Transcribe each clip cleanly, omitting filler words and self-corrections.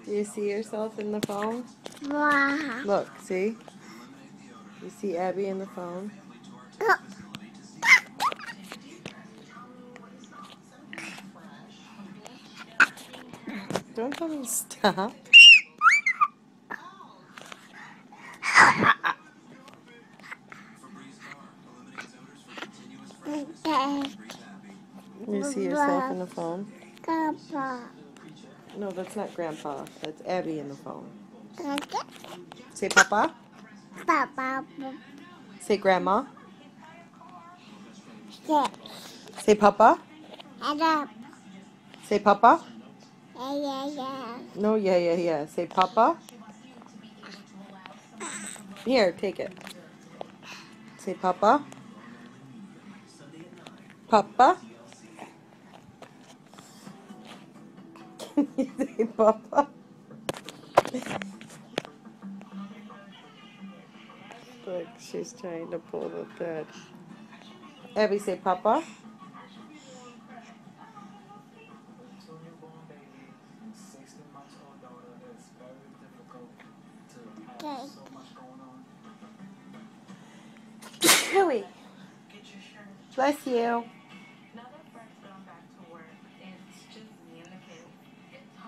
Do you see yourself in the phone? Wow. Look, see? You see Abby in the phone? Don't tell me to stop. You see yourself in the phone? Grandpa. No, that's not Grandpa. That's Abby in the phone. Say Papa. Papa. Say Grandma. Yes. Say Papa. Hello. Say Papa. Yeah. No, yeah. Say Papa. Here, take it. Say Papa. Papa. Can you say Papa? Look, she's trying to pull the thread. Abby, say Papa. Okay. Chloe. Bless you.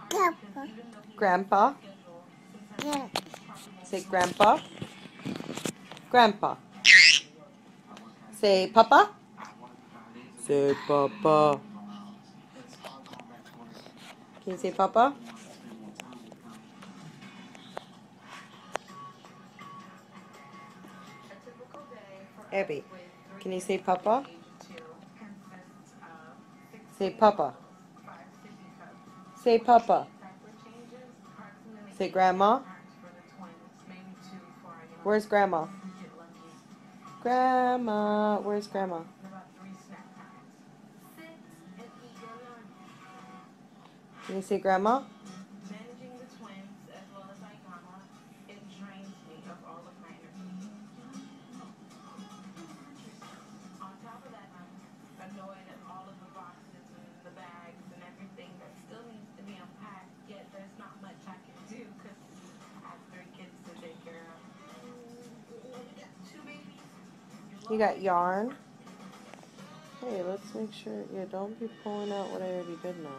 Grandpa. Grandpa. Yes. Say Grandpa. Grandpa. Say Papa. Say Papa. Can you say Papa? Abby, can you say Papa? Say Papa. Say Papa. Say Grandma. Where's Grandma? Grandma. Where's Grandma? Can you say Grandma? You got yarn? Hey, let's make sure. Yeah, don't be pulling out what I already did now.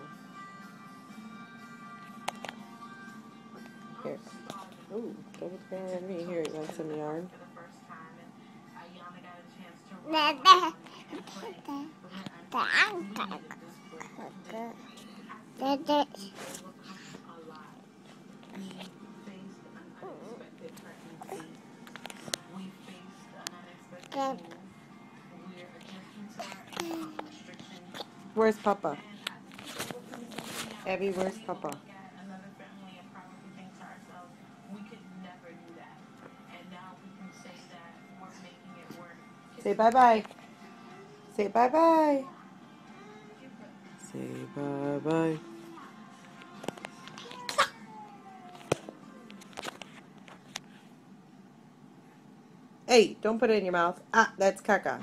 Here. Ooh, double square on me. Here, you want some yarn? Where's Papa? Abby, where's Papa? Say bye-bye. Say bye-bye. Say bye-bye. Hey, don't put it in your mouth. Ah, that's caca.